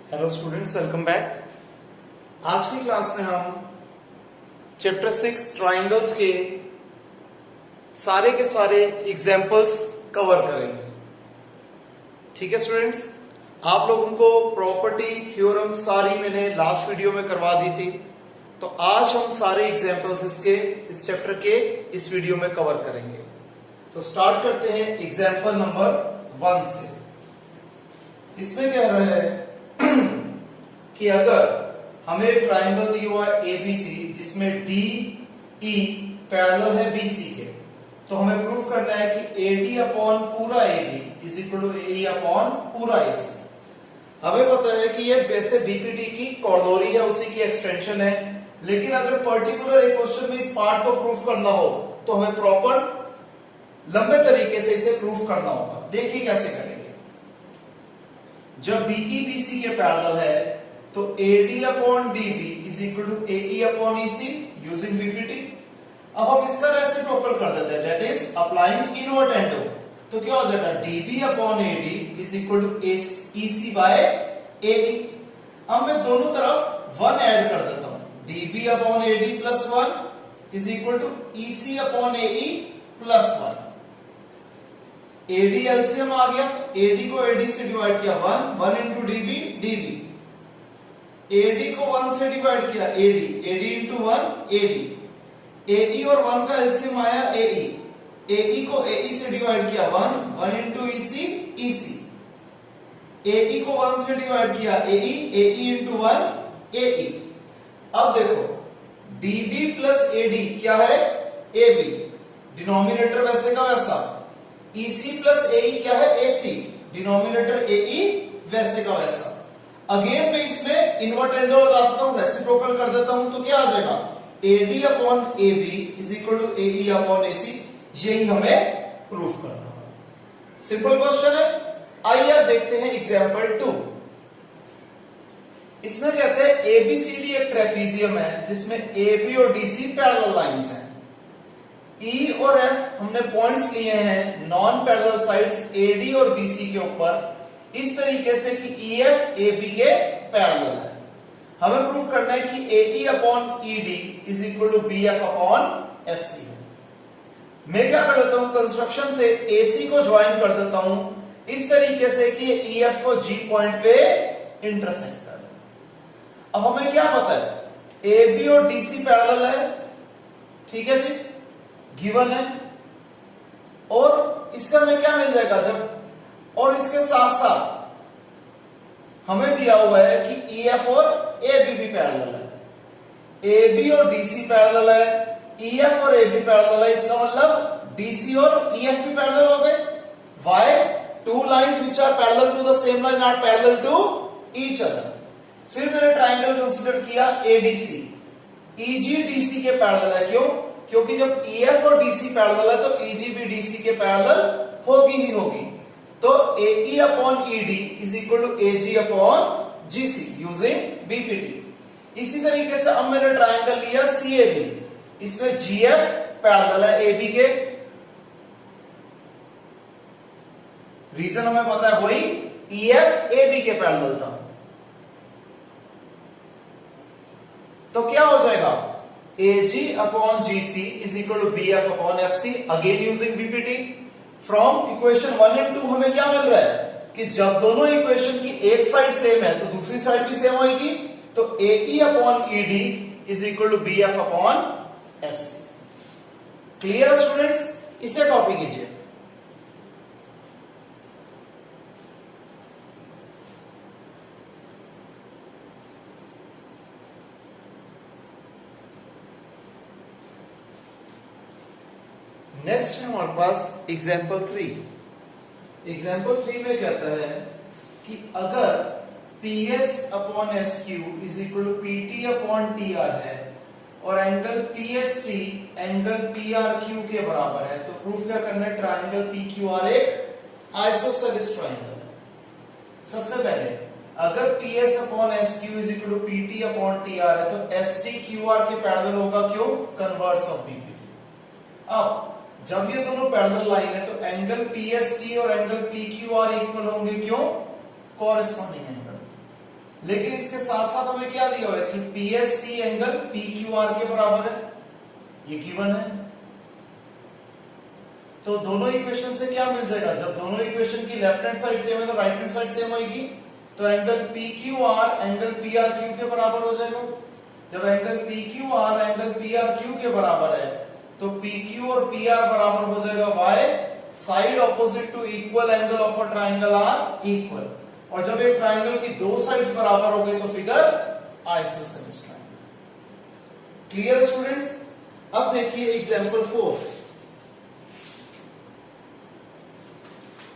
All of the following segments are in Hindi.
Hello students, welcome back. आज की क्लास में हम चैप्टर 6 ट्राइंगल्स के सारे एग्जाम्पल्स कवर करेंगे। ठीक है स्टूडेंट्स, आप लोगों को प्रॉपर्टी थ्योरम सारी मैंने लास्ट वीडियो में करवा दी थी, तो आज हम सारे एग्जाम्पल्स इस चैप्टर के इस वीडियो में कवर करेंगे। तो स्टार्ट करते हैं एग्जाम्पल नंबर 1 से। इसमें कह रहे हैं कि अगर हमें ट्राइंगल दिया हुआ है एबीसी जिसमें डी ई पैरेलल है बीसी के, तो हमें प्रूफ करना है कि एडी अपॉन पूरा AB is equal to AE upon पूरा एसी। हमें पता है कि ये वैसे बीपीटी की कॉर्डोरी है, उसी की एक्सटेंशन है, लेकिन अगर पर्टिकुलर एक क्वेश्चन में इस पार्ट को प्रूफ करना हो तो हमें प्रॉपर लंबे तरीके से इसे प्रूफ करना होगा। देखिए कैसे करेंगे। जब डीई बीसी के पैरेलल है तो AD upon DB is equal to AE upon EC using BPT. अब हम इसका रेसिप्रोकल कर देते हैं, that is applying invertendo. तो क्या हो जाएगा, DB upon AD is equal to EC by AE. अब मैं दोनों तरफ 1 ऐड कर देता हूं, DB upon AD plus 1 is equal to EC upon AE plus 1। AD LCM आ गया, एडी को एडी से डिवाइड किया 1 इंटू डीबी डीबी, एडी को 1 से डिवाइड किया एडी एडी इंटू 1 एडी, एई और 1 का एलसीएम आया एई, एई को एई से डिवाइड किया 1 इंटू ईसी ईसी, एई को 1 से डिवाइड किया एई एई इंटू 1 एई। अब देखो डीबी प्लस एडी क्या है, एबी, डिनोमिनेटर वैसे का वैसा। ईसी प्लस एई क्या है, एसी, डिनोमिनेटर एई वैसे का वैसा। अगेन मैं इसमें इनवर्ट एंडो लगा देता हूं, रेसिप्रोकल कर देता हूं, तो क्या आ जाएगा, AD upon AB is equal to AE upon AC. यही हमें प्रूफ करना है। सिंपल क्वेश्चन है। आइए अब देखते हैं एग्जांपल 2। इसमें कहते हैं एबीसीडी एक ट्रेपीजियम है जिसमें एबी और डीसी पैरेलल लाइंस हैं। ई और एफ हमने पॉइंट्स लिए हैं नॉन पैरेलल साइड्स एडी और बीसी के ऊपर इस तरीके से कि ई एफ एबी के पैरेलल है। हमें प्रूफ करना है कि AE upon ED is equal to B F upon F C. मैं क्या कर देता हूं, कंस्ट्रक्शन से एसी को ज्वाइन कर देता हूं इस तरीके से कि ई एफ को जी पॉइंट पे इंटरसेक्ट कर। अब हमें क्या पता है, एबी और डीसी पैरेलल है, ठीक है जी, गिवन है। और इससे हमें क्या मिल जाएगा जब, और इसके साथ साथ हमें दिया हुआ है कि ईएफ और एबी भी पैरेलल है, एबी और डीसी पैरेलल है, ईएफ और एबी पैरेलल है। इसका मतलब डीसी और ईएफ भी पैरेलल हो गए। Why? Two lines which are parallel to the same line are parallel to each other. फिर मैंने ट्राइंगल कंसीडर किया एडीसी, ईजी डीसी के पैरेलल है। क्यों? क्योंकि जब ईएफ और डीसी पैरेलल है तो ईजी भी डीसी के पैरेलल होगी ही होगी। तो AE upon ED is equal to AG upon GC using BPT. इसी तरीके से अब मैंने ट्राइंगल लिया सीएबी, इसमें जीएफ पैरेलल है एबी के। रीजन हमें पता है, वही ईएफ एबी के पैरेलल था। तो क्या हो जाएगा, AG upon GC is equal to BF upon FC, again using BPT. From equation 1 and 2 हमें क्या मिल रहा है कि जब दोनों इक्वेशन की एक साइड सेम है तो दूसरी साइड भी सेम होगी। तो AE upon ED is equal to BF upon FC। Clear है स्टूडेंट्स? इसे कॉपी कीजिए। नेक्स्ट है हमारे पास एग्जाम्पल 3। एग्जाम्पल 3 में कहता है कि अगर PS upon SQ is equal to PT upon TR है और एंगल PST एंगल PRQ के बराबर है, तो प्रूफ क्या करना है, ट्राइंगल PQR एक आइसोसेलेस ट्राइंगल है। सबसे पहले अगर PS upon SQ is equal to PT upon TR है तो ST QR के पैरेलल होगा। क्यों? Converse of BPT। अब जब ये दोनों पैरेलल लाइन है तो एंगल PST और एंगल PQR इक्वल होंगे। क्यों? Corresponding angle. लेकिन इसके साथ साथ हमें क्या दिया हुआ है कि पीएसटी एंगल पीक्यूआर के बराबर है, ये गिवन है। तो दोनों इक्वेशन से क्या मिल जाएगा, जब दोनों इक्वेशन की लेफ्ट हैंड साइड सेम है तो राइट हैंड साइड सेम होगी, तो एंगल पीक्यूआर एंगल पीआरक्यू के बराबर हो जाएगा। जब एंगल पीक्यूआर एंगल पीआरक्यू के बराबर है तो पीक्यू और पीआर बराबर हो जाएगा why side opposite to equal angle of a triangle are equal. और जब एक ट्राइंगल की दो साइड्स बराबर हो गई तो figure isosceles triangle. Clear students? अब देखिए एग्जांपल 4।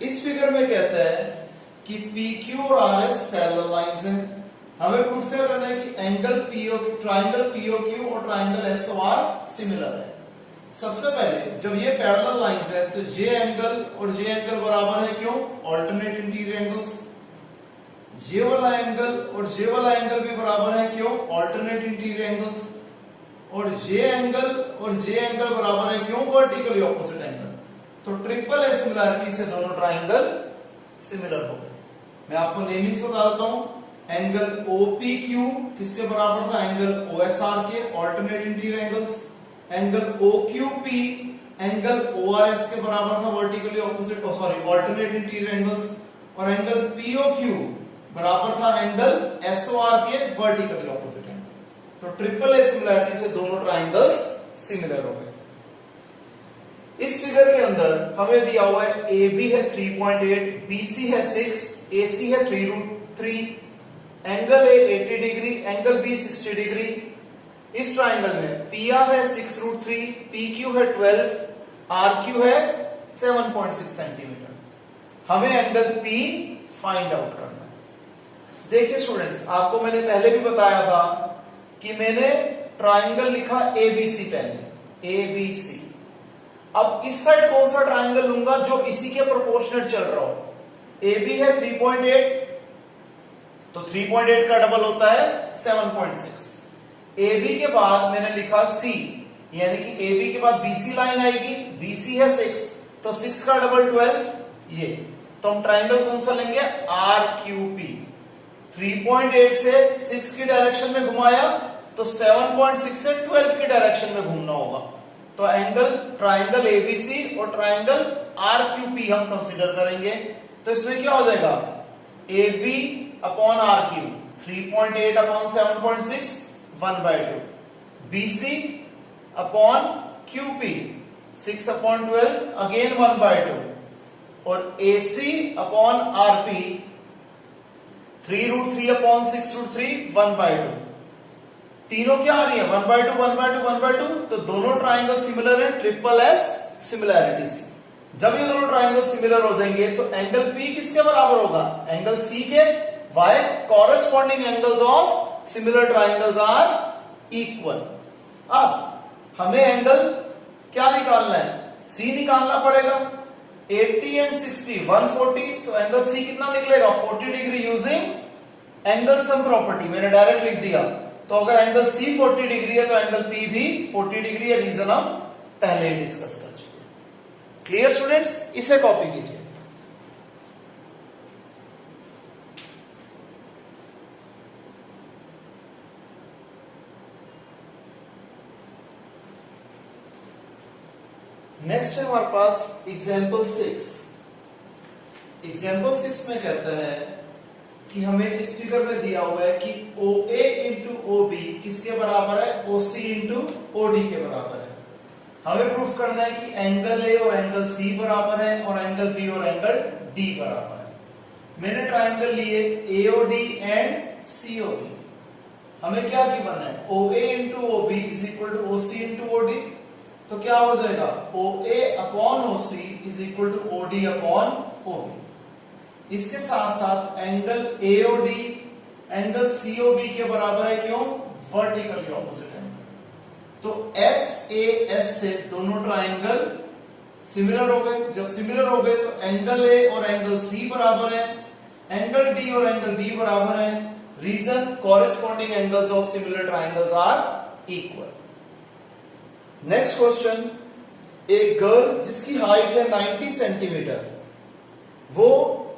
इस फिगर में कहता है कि PQ और RS पैरेलल लाइंस हैं। हमें प्रूफ क्या करना है कि एंगल POQ, ट्राइंगल POQ और ट्राइंगल SOR सिमिलर है। सबसे पहले जब ये पैरेलल लाइंस है तो ये एंगल और ये एंगल बराबर है, क्यों? Alternate interior angles. ये वाला एंगल और ये वाला एंगल भी बराबर है, क्यों? Alternate interior angles. और ये एंगल और ये एंगल बराबर है, क्यों? Vertically opposite angle. तो ट्रिपल ए सिमिलरिटी से दोनों ट्राइंगल सिमिलर हो गए। मैं आपको नेमिंग्स बता देता हूं। एंगल OPQ किसके बराबर था? एंगल OSR के, alternate interior angles. Angle OQP angle ORS के बराबर था, vertically opposite, sorry alternate interior angles. और एंगल POQ बराबर था एंगल SOR के, वर्टिकली ऑपोजिट एंगल। तो ट्रिपल ए सिमिलरिटी से दोनों ट्राइंगल्स सिमिलर हो गए। इस फिगर के अंदर हमें दिया हुआ है AB है 3.8, BC है 6, AC है 3√3, angle A 80 degree, angle B 60 degree. इस ट्राइंगल में PR है 6√3, PQ है 12, RQ है 7.6 सेंटीमीटर। हमें एंगल P फाइंड आउट करना है। देखिए स्टूडेंट्स, आपको मैंने पहले भी बताया था कि मैंने ट्राइंगल लिखा ABC पहले, ABC। अब इस साइड कौन सा ट्राइंगल लूंगा जो इसी के प्रोपोर्शनल चल रहा हो? AB है 3.8, तो 3.8 का डबल होता है 7.6। AB के बाद मैंने लिखा C, यानी कि AB के बाद BC लाइन आएगी, BC है 6, तो 6 का डबल 12 ये। तो हम ट्राइंगल कौन सा लेंगे? RQP। 3.8 से 6 की डायरेक्शन में घुमाया तो 7.6 से 12 की डायरेक्शन में घूमना होगा। तो एंगल ट्राइंगल ABC और ट्राइंगल RQP हम कंसीडर करेंगे। तो इसमें क्या हो जाएगा? AB upon RQ 3.8 upon 7.6 1/2, BC upon QP 6 upon 12 again 1/2, और AC अपॉन RP 3√3 अपॉन 6√3 1/2। तीनों क्या आ रही है? 1/2 1/2 1/2। तो दोनों ट्राइंगल सिमिलर है, ट्रिपल एस सिमिलैरिटी से। जब ये दोनों ट्राइंगल सिमिलर हो जाएंगे तो एंगल P किसके बराबर होगा? एंगल C के। Why corresponding angles of similar triangles are equal. अब हमें एंगल क्या निकालना है? C निकालना पड़ेगा। 80 एंड 60 140, तो एंगल C कितना निकलेगा? 40 degree using angle sum property. मैंने डायरेक्ट लिख दिया। तो अगर एंगल C 40 डिग्री है तो एंगल P भी 40 डिग्री है। रीजन हम पहले ही डिस्कस कर चुके हैं। Clear students? इसे कॉपी कीजिए। नेक्स्ट है हमारे पास एग्जाम्पल 6। एग्जाम्पल 6 में कहता है कि हमें इस फिगर में दिया हुआ है कि OA इंटू OB किसके बराबर है? OC इंटू OD के बराबर है। हमें प्रूफ करना है कि एंगल A और एंगल C बराबर है और एंगल B और एंगल D बराबर है। मैंने ट्राइंगल लिए AOD एंड COD। हमें क्या गिवन है? OA into OB is equal to OC into OD। तो क्या हो जाएगा? OA upon OC is equal to OD upon OB। इसके साथ साथ एंगल AOD एंगल COB के बराबर है, क्यों? Vertically opposite angle. तो SAS से दोनों ट्राइंगल सिमिलर हो गए। जब सिमिलर हो गए तो एंगल A और एंगल C बराबर है, एंगल D और एंगल D बराबर है। Reason corresponding angles of similar triangles are equal. Next question, एक गर्ल जिसकी हाइट है 90 सेंटीमीटर, वो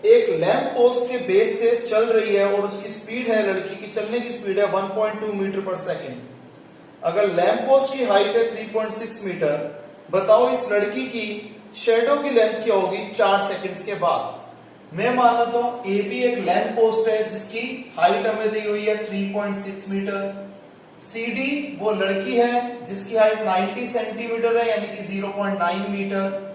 एक लैंप पोस्ट के बेस से चल रही है और उसकी स्पीड है, लड़की की चलने की स्पीड है 1.2 मीटर पर सेकेंड। अगर लैंप पोस्ट की हाइट है 3.6 मीटर, बताओ इस लड़की की शेडो की लेंथ क्या होगी 4 सेकंड्स के बाद। मैं मान लेता हूं ए बी एक लैंप पोस्ट है जिसकी हाइट हमें दी हुई है 3.6 मीटर। सी डी वो लड़की है जिसकी हाइट 90 सेंटीमीटर है यानी कि 0.9 मीटर।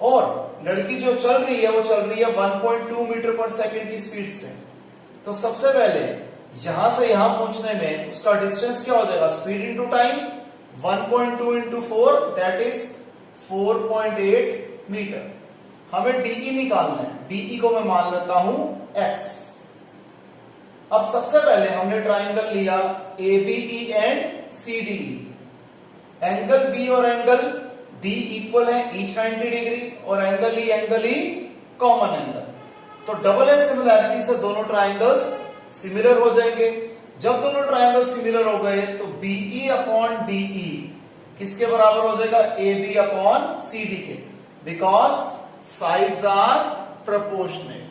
और लड़की जो चल रही है वो चल रही है 1.2 मीटर पर सेकेंड की स्पीड से। तो सबसे पहले यहां से यहां पहुंचने में उसका डिस्टेंस क्या हो जाएगा, speed into time, 1.2 into 4 that is 4.8 metre. हमें डीई निकालना है, डीई को मैं मान लेता हूं x। अब सबसे पहले हमने ट्राइंगल लिया ABE and CDE। Angle B और एंगल D इक्वल है, ईच 90 डिग्री, और एंगल E कॉमन एंगल। तो डबल एज सिमिलैरिटी से दोनों ट्राइंगल्स सिमिलर हो जाएंगे। जब दोनों ट्राइंगल सिमिलर हो गए तो BE अपॉन DE किसके बराबर हो जाएगा, AB अपॉन CD के, बिकॉज साइड्स आर प्रोपोर्शनेट।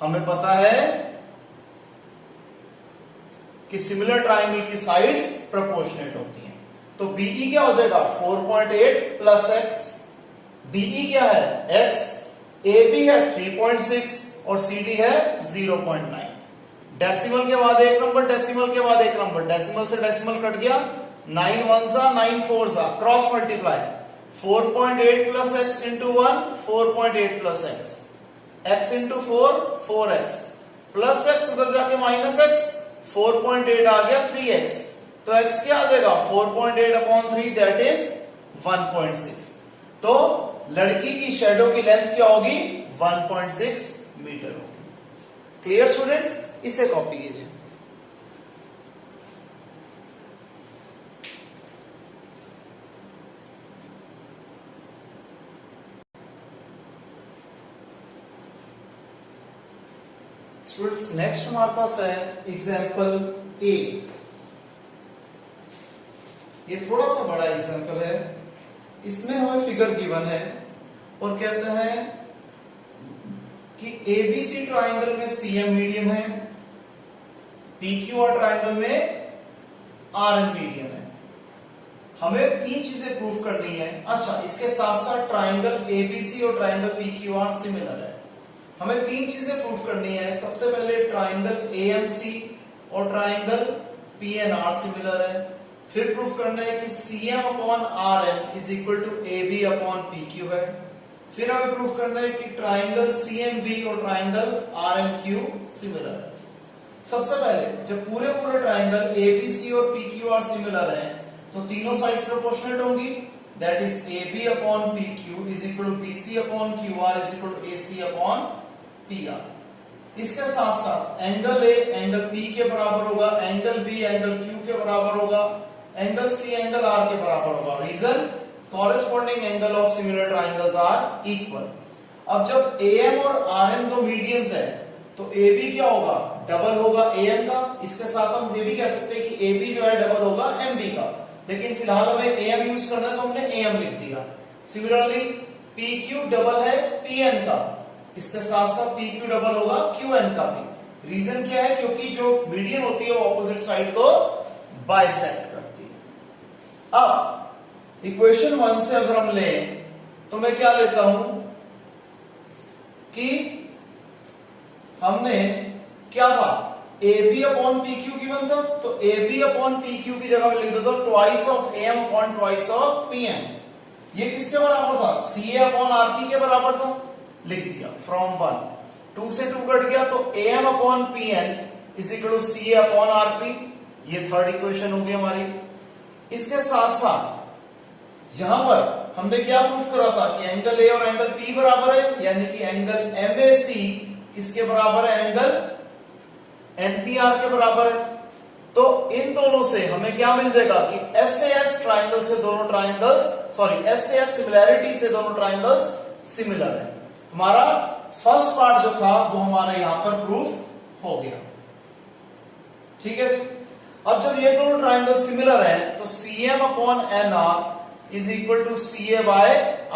हमें पता है कि सिमिलर ट्राइंगल की साइड्स प्रोपोर्शनेट होती हैं। तो BE क्या हो जाएगा 4.8 प्लस x, DE क्या है x, AB है 3.6 और CD है 0.9। डेसिमल के बाद एक नंबर, डेसिमल के बाद एक नंबर, डेसिमल से डेसिमल कट गया, 9 1 जा 9 4 जा, cross multiply, 4.8 plus x into 1 4.8 plus x into 4 4x plus x उधर जाके माइनस x, 4.8 आ गया 3x। तो x क्या आ जाएगा 4.8 अपॉन 3 दैट इज 1.6। तो लड़की की शेडो की लेंथ क्या होगी 1.6 मीटर होगी। क्लियर स्टूडेंट्स, इसे कॉपी कीजिए। स्टूडेंट्स नेक्स्ट हमारे पास है एग्जाम्पल ए। ये थोड़ा सा बड़ा एग्जाम्पल है, इसमें हमें फिगर गिवन है और कहते हैं कि एबीसी ट्राइंगल में सीएम मीडियन है, पीक्यूआर ट्राइंगल में आरएन मीडियन है। हमें तीन चीजें प्रूफ करनी है। अच्छा, इसके साथ साथ ट्राइंगल एबीसी और ट्राइंगल पीक्यूआर सिमिलर है। हमें तीन चीजें प्रूफ करनी है। सबसे पहले ट्राइंगल एएमसी और ट्राइंगल पीएनआर सिमिलर है। फिर प्रूफ करना है कि CM upon RN is equal to AB upon PQ है। फिर हमें प्रूफ करना है कि ट्राइंगल सीएमबी और ट्राइंगल आरएनक्यू सिमिलर है। सबसे पहले जब पूरे ट्राइंगल एबीसी और पीक्यूआर सिमिलर हैं तो तीनों साइड्स प्रोपोर्शनेट होंगी, that is AB upon PQ is equal to BC upon QR is equal to AC upon PR। इसके साथ साथ एंगल A एंगल P के बराबर होगा, एंगल B एंगल Q के बराबर होगा, एंगल C एंगल R के बराबर होगा। Reason, corresponding angle of similar triangles are equal. अब जब AM और RN दो मीडियंस है तो AB क्या होगा, डबल होगा AM का। इसके साथ हम ये भी कह सकते हैं कि AB जो है डबल होगा MB का, लेकिन फिलहाल हमें AM यूज करना है तो हमने AM लिख दिया। सिमिलरली PQ डबल है PN का, इसके साथ साथ PQ डबल होगा QN का भी। रीजन क्या है, क्योंकि जो मीडियन होती है वो ऑपोजिट साइड को बाइसेक्ट करती है। अब इक्वेशन 1 से अगर हम लें तो मैं क्या लेता हूं कि हमने क्या था, AB अपॉन PQ गिवन था, तो AB अपॉन PQ की जगह में लिख देता हूं twice of AM upon twice of PN। ये किसके बराबर था, CA अपॉन RP के बराबर था, लिख दिया। फ्रॉम 1 2 से 2 कट गया तो AM upon PN is equal to CA upon RP। ये थर्ड इक्वेशन होगी हमारी। इसके साथ साथ यहां पर हमने क्या प्रूफ करा था कि एंगल A और एंगल P बराबर है, यानी कि एंगल MAC किसके बराबर है, एंगल NPR के बराबर है। तो इन दोनों से हमें क्या मिल जाएगा कि SAS ट्राइंगल से दोनों ट्राइंगल्स SAS सिमिलैरिटी से दोनों ट्राइंगल्स सिमिलर है। हमारा फर्स्ट पार्ट जो था वो हमारा यहां पर प्रूफ हो गया। ठीक है जी। अब जब ये दोनों ट्राइंगल सिमिलर हैं तो CM upon NR is equal to CA by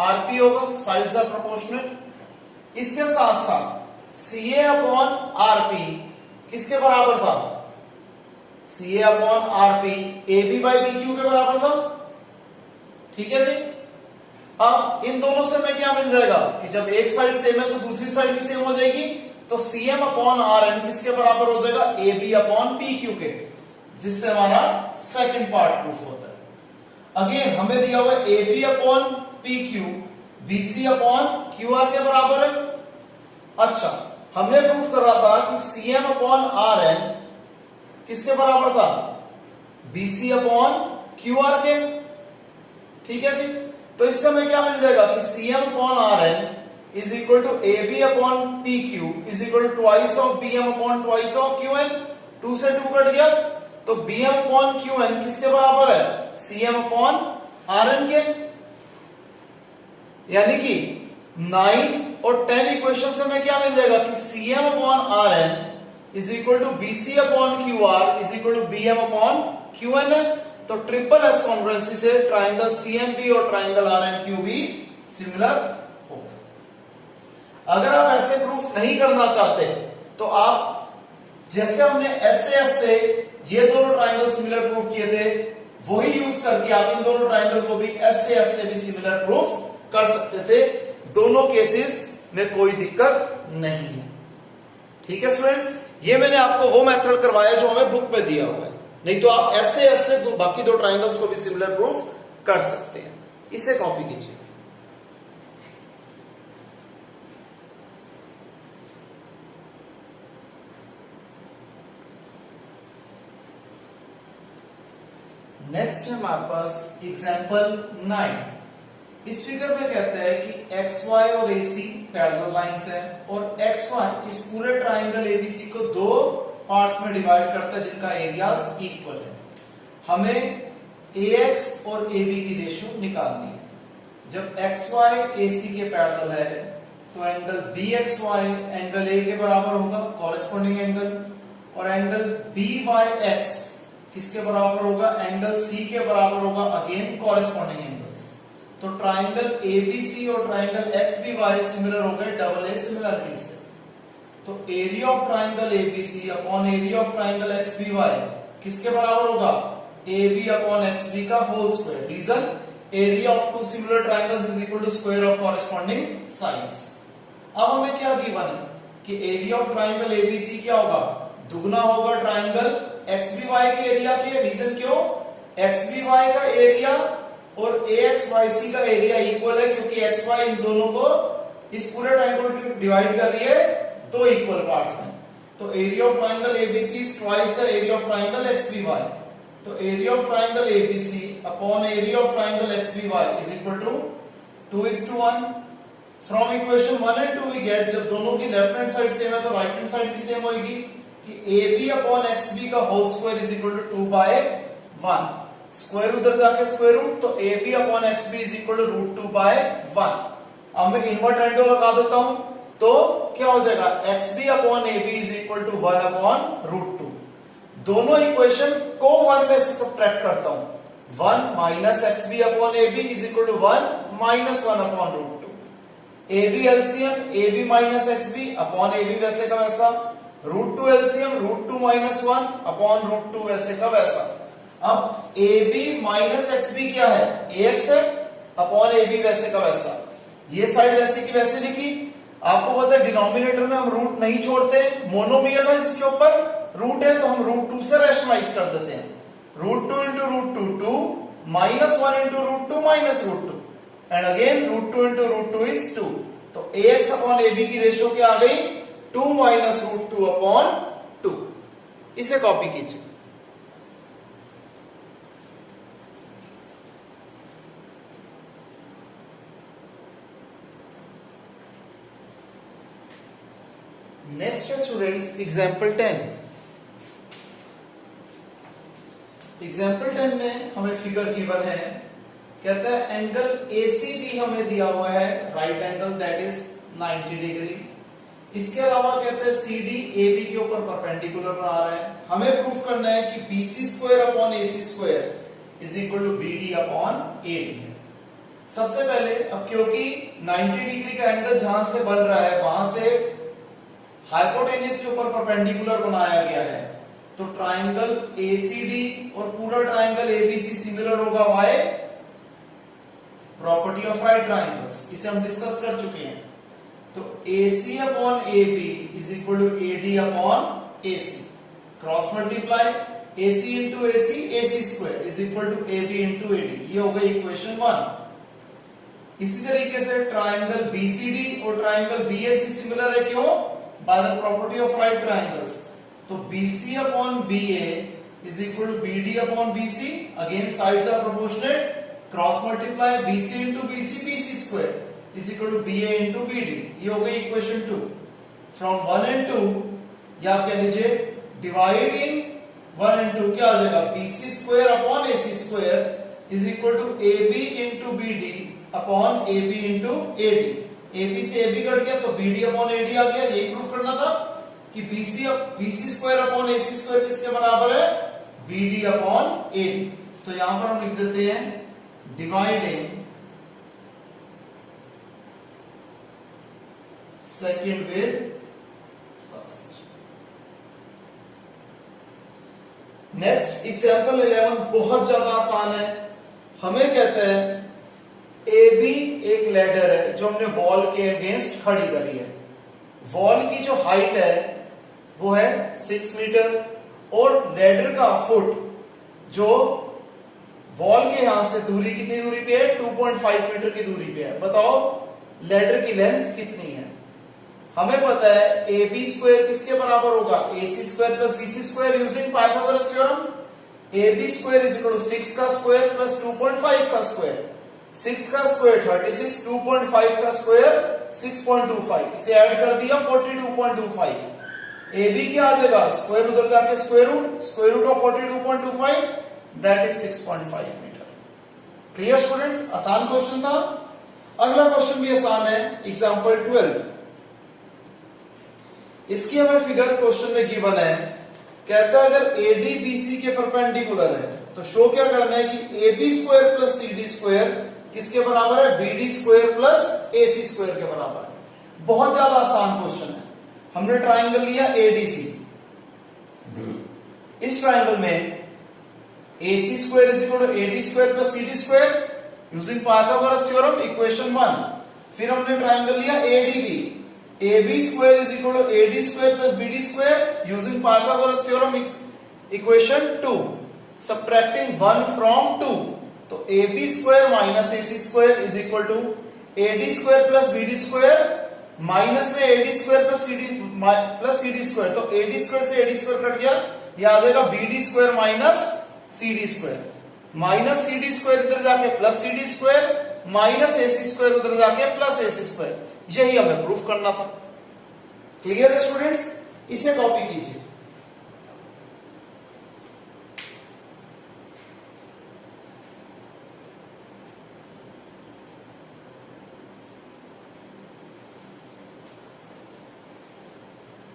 RP होगा, साइड्स आर प्रोपोर्शनेट। इसके साथ साथ सी ए अपॉन आरपी किसके बराबर था? C A upon RP A B by B Q के बराबर था। ठीक है जी। अब इन दोनों से हमें क्या मिल जाएगा कि जब एक साइड सेम है तो दूसरी साइड भी सेम हो जाएगी, तो C M upon R N किसके बराबर हो जाएगा? A B upon P Q के, जिससे हमारा सेकंड पार्ट प्रूफ होता है। अगेन हमें दिया हुआ A B upon P Q B C upon Q R के बराबर है। अच्छा, हमने प्रूफ कर रहा था कि C M upon R N किसके बराबर था? B C upon Q R के। ठीक है जी। तो इससे हमें क्या मिल जाएगा कि C M upon R N is equal to A B upon P Q is equal to twice of B M upon twice of Q N. 2 से 2 कट गया, तो B M upon Q N किसके बराबर है? C M upon R N के। यानी कि 9 और 10 इक्वेशन से हमें क्या मिल जाएगा कि C M upon R N is equal to B C upon Q R is equal to B M upon Q N है। तो ट्रिपल एस कॉन्ग्रुएंसी से ट्राइंगल सीएमबी और ट्राइंगल आरएनक्यू भी सिमिलर होगा। अगर आप ऐसे प्रूफ नहीं करना चाहते तो आप जैसे हमने एस से ये दोनों ट्राइंगल सिमिलर प्रूफ किए थे वही यूज करके आप इन दोनों ट्राइंगल को भी एस से भी सिमिलर प्रूफ कर सकते थे। दोनों केसेस में कोई दिक्कत नहीं है। ठीक है स्टूडेंट्स, ये मैंने आपको वो मेथड करवाया जो हमें बुक में दिया हुआ है, नहीं तो आप ऐसे बाकी दो ट्राइंगल्स को भी सिमिलर प्रूफ कर सकते हैं। इसे कॉपी कीजिए। नेक्स्ट है हमारे पास एग्जांपल 9। इस फिगर में कहते हैं कि एक्स वाई और ए सी पैरेलल लाइंस है और एक्स वाई इस पूरे ट्राइंगल एबीसी को दो पार्ट्स में डिवाइड करता है जिनका एरियाज इक्वल है। हमें AX और AB की रेशियो निकालनी है। जब XY AC के पैरेलल है तो एंगल BXY एंगल A के बराबर होगा, कॉरेस्पॉन्डिंग एंगल, और एंगल BYX किसके बराबर होगा? एंगल C के बराबर होगा, अगेन कॉरेस्पॉन्डिंग एंगल्स। तो ट्राइंगल ABC और ट्राइंगल XBY सिमिलर हो गए डबल ए सिमिलरिटी से। तो area of triangle ABC upon area of triangle XBY किसके बराबर होगा? AB अपॉन XB का whole square. Reason, area of two similar triangles is equal to square of corresponding sides. अब हमें क्या गिवन है कि एरिया ऑफ ट्राइंगल ABC क्या होगा? दुगना होगा ट्राइंगल XBY के एरिया के। रीजन क्यों? XBY का एरिया और AXYC का एरिया इक्वल है क्योंकि XY इन दोनों को इस पूरे ट्राइंगल को डिवाइड कर रही है दो इक्वल पार्ट्स में। तो area of triangle ABC is twice the area of triangle XBY। तो area of triangle ABC upon area of triangle XBY is equal to 2:1। From equation 1 and 2 we get, जब दोनों की लेफ्ट हैंड साइड सेम है तो राइट हैंड साइड भी सेम होगी कि AB अपॉन XB का whole square is equal to 2/1। Square उधर जाके स्क्वायर रूट, तो AB upon XB is equal to √2/1। अब मैं इन्वर्ट एंडो लगा देता हूं तो क्या हो जाएगा? XB upon AB is equal to 1 upon √2। दोनों इक्वेशन को 1 में से सब्ट्रैक्ट करता हूं। 1 minus XB upon AB is equal to 1 minus 1 upon √2। AB LCM AB minus XB upon AB वैसे का वैसा, √2 एलसीएम √2 माइनस 1 अपॉन √2 वैसे का वैसा। अब AB माइनस XB क्या है? AX है अपॉन AB वैसे का वैसा। ये साइड वैसे की वैसे लिखी। आपको पता है डिनोमिनेटर में हम रूट नहीं छोड़ते, मोनोमियल है जिसके ऊपर रूट है तो हम √2 से रैशनलाइज कर देते हैं। √2 into √2 2 minus 1 into √2 minus √2 and again √2 into √2 is 2। तो AX अपॉन AB की रेशियो क्या आ गई? 2 माइनस √2 अपॉन 2। इसे कॉपी कीजिए। नेक्स्ट है स्टूडेंट्स एग्जाम्पल 10। एग्जाम्पल 10 में हमें फिगर गिवन है, कहता है एंगल ACB हमें दिया हुआ है right angle that is 90 degree. इसके अलावा कहते हैं CD AB के ऊपर परपेंडिकुलर बना रहा है। हमें प्रूफ करना है कि BC square upon AC square is equal to BD upon AD है। सबसे पहले अब क्योंकि 90 डिग्री का एंगल जहां से बन रहा है वहां हाइपोटेन्यूज के ऊपर परपेंडिकुलर बनाया गया है, तो ट्राइंगल एसीडी और पूरा ट्राइंगल एबीसी सिमिलर होगा why property of right triangles, इसे हम डिस्कस कर चुके हैं। तो AC upon AB is equal to AD upon AC, cross multiply AC into AC, AC square is equal to AB into AD, ये हो गई इक्वेशन 1। इसी तरीके से ट्राइंगल BCD और ट्राइंगल BAC सिमिलर है, क्यों? By the property of right triangles. तो BC upon BA is equal to BD upon BC, again sides are proportionate, cross multiply BC into BC, BC square is equal to BA into BD, ये हो गई इक्वेशन 2। फ्रॉम 1 एंड 2 या आप कह लीजिए डिवाइडिंग 1 एंड 2 क्या आ जाएगा, BC square upon AC square is equal to AB into BD upon AB into AD। AB से AB कट गया तो BD अपॉन AD आ गया। यही प्रूफ करना था कि BC square upon AC square किसके बराबर है, BD अपॉन AD। तो यहां पर हम लिख देते हैं dividing second with first. Next example 11 बहुत ज्यादा आसान है। हमें कहते हैं AB एक लैडर है जो हमने वॉल के अगेंस्ट खड़ी करी है। वॉल की जो हाइट है वो है 6 मीटर और लैडर का फुट जो वॉल के यहां से दूरी कितनी दूरी पे है, 2.5 मीटर की दूरी पे है। बताओ लैडर की लेंथ कितनी है। हमें पता है AB स्क्वायर किसके बराबर होगा, AC square plus BC square using Pythagoras theorem. AB square is equal to 6 का स्क्वायर प्लस 2.5 का स्क्वायर, 6 का स्क्वायर 36, 2.5 का स्क्वायर 6.25, इसे ऐड कर दिया 42.25। AB क्या आ जाएगा, स्क्वायर उधर जाके square root of 42.25 that is 6.5 metre. Clear students, आसान क्वेश्चन था। अगला क्वेश्चन भी आसान है, एग्जांपल 12। इसकी हमें फिगर क्वेश्चन में गिवन है, कहता है अगर AD BC के परपेंडिकुलर है तो शो क्या करना है कि AB square plus CD square किसके बराबर है, BD square plus AC square के बराबर है। बहुत ज्यादा आसान क्वेश्चन है। हमने ट्राइंगल लिया ADC, इस ट्राइंगल में AC square is equal to AD square plus CD square using Pythagoras theorem, equation 1। फिर हमने ट्राइंगल लिया ADB, AB square is equal to AD square plus BD square using Pythagoras theorem, equation 2। Subtracting 1 from 2, तो AB square minus AC square is equal to AD square plus BD square minus में AD square plus CD square, तो AD स्क्वायर से AD स्क्वायर कट गया, यह आ जाएगा BD square minus CD square, minus CD square इधर जाके plus CD square minus AC square उधर जाके प्लस AC स्क्वायर। यही हमें प्रूफ करना था। क्लियर है स्टूडेंट्स, इसे कॉपी कीजिए।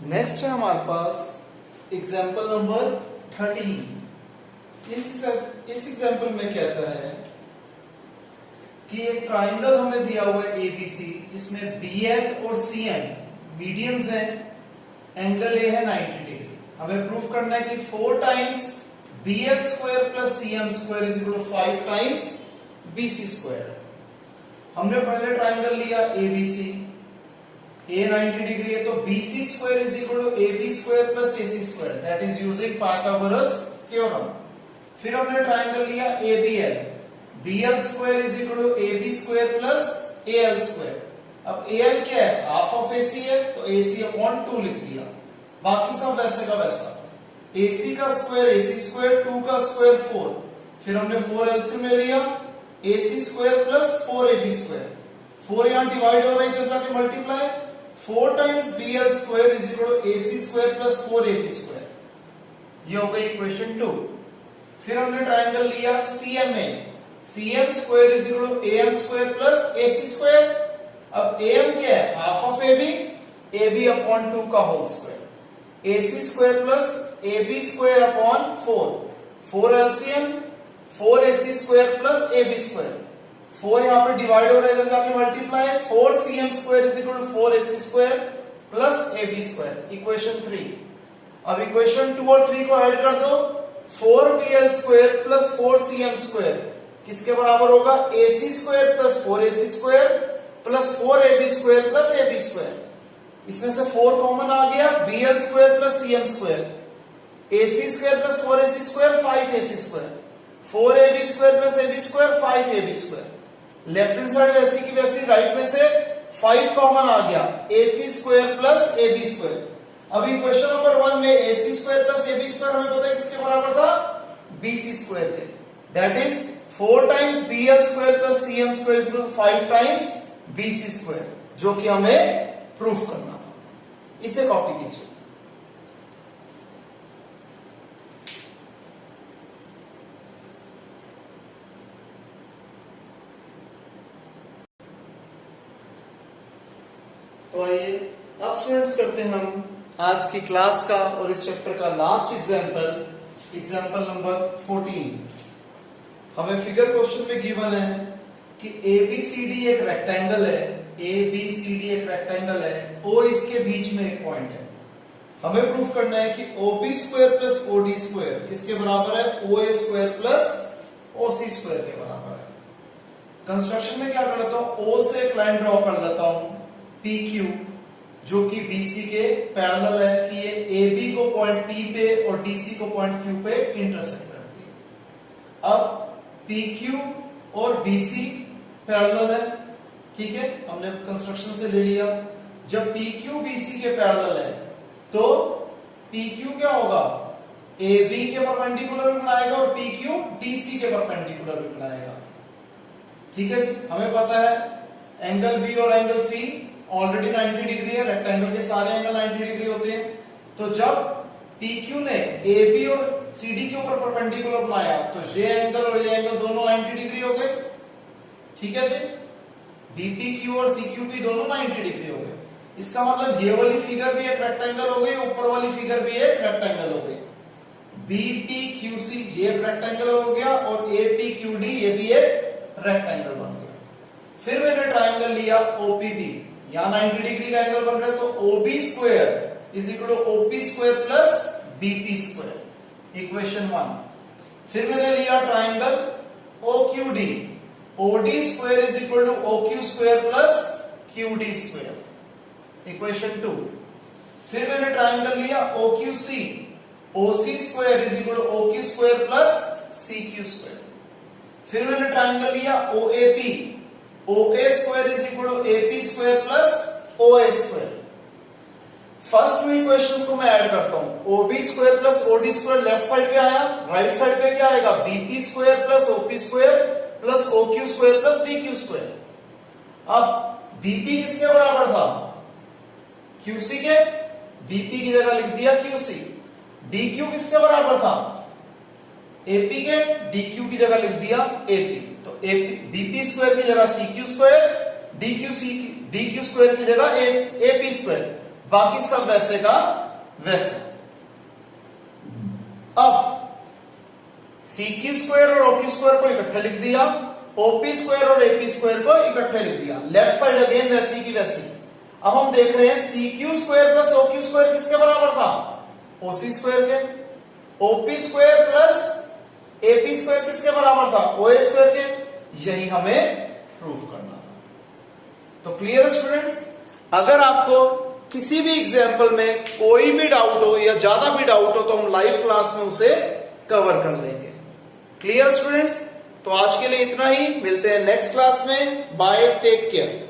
नेक्स्ट है हमारे पास एग्जाम्पल नंबर 13। इस एग्जाम्पल में कहता है कि एक ट्राइंगल हमें दिया हुआ है ABC जिसमें BL और CM मीडियंस हैं, एंगल A है 90 डिग्री। हमें प्रूफ करना है कि 4 times BL square plus CM square is equal to 5 times BC square. हमने पहले ट्राइंगल लिया ABC, A 90 डिग्री है तो BC square is equal to AB square plus AC square, that is using Pythagoras theorem. फिर हमने ट्राइंगल लिया ABL, BL square is equal to AB square plus AL square. अब AL क्या है, हाफ ऑफ AC है तो AC अपॉन 2 लिख दिया, बाकी सब वैसे का वैसा। AC का स्क्वायर AC स्क्वायर, 2 का स्क्वायर 4, फिर हमने 4 एलसीएम ले लिया, AC square plus 4AB square, 4 यहां डिवाइड हो रहा है इधर जाके multiply, 4 times BL square is equal to AC square plus 4AB square, ये हो गई इक्वेशन 2। फिर हमने ट्राइंगल लिया CMA, CM square is equal to AM square plus AC square. अब AM क्या है, हाफ ऑफ AB अपॉन 2 का whole square, AC square plus AB square upon 4 LCM, 4 AC square plus AB square, 4 यहां पर डिवाइड हो रहा है इधर जाके multiply, 4 CM square is equal to 4 AC square plus A B square, equation 3। अब इक्वेशन 2 और 3 को ऐड कर दो, 4bl square plus 4cm square किसके बराबर होगा, ac square plus 4ac square plus 4ab square plus ab square. इसमें से 4 कॉमन आ गया, bl square plus cm square, ac square plus 4ac square 5ac square, 4ab square plus ab square 5ab square. Left hand side वैसी की वैसी, राइट में से 5 कॉमन आ गया, ac square plus ab square. अब इक्वेशन नंबर 1 में ac square plus ab square हमें पता है किसके बराबर था, bc स्क्वायर के। That is 4 times bl square plus cm square is equal to 5 times bc square, जो कि हमें प्रूफ करना था। इसे कॉपी कीजिए। तो आइए अब स्टूडेंट्स करते हैं हम आज की क्लास का और इस चैप्टर का लास्ट एग्जाम्पल, एग्जाम्पल नंबर 14। हमें फिगर क्वेश्चन में गिवन है कि ABCD एक रेक्टेंगल है, ABCD एक रेक्टेंगल है, O इसके बीच में एक पॉइंट है। हमें प्रूफ करना है कि OB square plus OD square किसके बराबर है, OA square plus OC square के बराबर है। कंस्ट्रक्शन में क्या कर लेता हूं, O से एक लाइन ड्रॉ कर देता हूं PQ, जो कि BC के पैरेलल है कि ये AB को पॉइंट P पे और DC को पॉइंट Q पे इंटरसेक्ट करती है। अब PQ और BC पैरेलल है, ठीक है, हमने कंस्ट्रक्शन से ले लिया। जब PQ BC के पैरेलल है तो PQ क्या होगा, AB के परपेंडिकुलर भी बनाएगा और PQ DC के परपेंडिकुलर भी बनाएगा। ठीक है जी, हमें पता है एंगल B और एंगल C ऑलरेडी 90 डिग्री है, रेक्टेंगल के सारे एंगल 90 डिग्री होते हैं। तो जब PQ ने AB और CD के ऊपर परपेंडिकुलर बनाया तो ये एंगल और ये एंगल दोनों 90 डिग्री हो गए। ठीक है जी, BPQ और CQP दोनों 90 डिग्री हो गए। इसका मतलब ये वाली फिगर भी एक रेक्टेंगल हो गई, ऊपर वाली फिगर भी एक रेक्टेंगल हो गई। BPQC ये एक रेक्टेंगल हो गया और APQD ये भी एक रेक्टेंगल बन गया। फिर मैंने ट्राइंगल लिया OPB, यहां 90 डिग्री का एंगल बन रहा है, तो OB square is equal to OP square plus BP square, equation 1। फिर मैंने लिया triangle OQD, OD square is equal to OQ square plus QD square, equation 2। फिर मैंने ट्राइंगल लिया OQC, OC square is equal to OQ square plus CQ square. फिर मैंने ट्राइंगल लिया OAP, OA square is equal to AP square plus OA square. First 2 equations को मैं ऐड करता हूं, OB square plus OD square left side पे आया, राइट साइड पे क्या आएगा, BP square plus OP square plus OQ square plus DQ square. अब BP किसके बराबर था, QC के, BP की जगह लिख दिया QC। DQ किसके बराबर था, AP के, DQ की जगह लिख दिया AP। तो BP स्क्वायर की जगह CQ स्क्वायर, DQ स्क्वायर की जगह AP स्क्वायर, बाकी सब वैसे का वैसे। अब CQ स्क्वायर और OQ स्क्वायर को इकट्ठे लिख दिया, OP स्क्वायर और AP स्क्वायर को इकट्ठे लिख दिया, लेफ्ट साइड अगेन वैसी की वैसी। अब हम देख रहे हैं CQ square plus OQ square किसके बराबर था, OC स्क्वायर के। OP square plus AP square किसके बराबर था, OA स्क्वायर के। यही हमें प्रूफ करना था। तो क्लियर स्टूडेंट्स, अगर आपको किसी भी एग्जाम्पल में कोई भी डाउट हो या ज्यादा भी डाउट हो तो हम लाइव क्लास में उसे कवर कर लेंगे। क्लियर स्टूडेंट्स, तो आज के लिए इतना ही, मिलते हैं नेक्स्ट क्लास में। Bye, take care.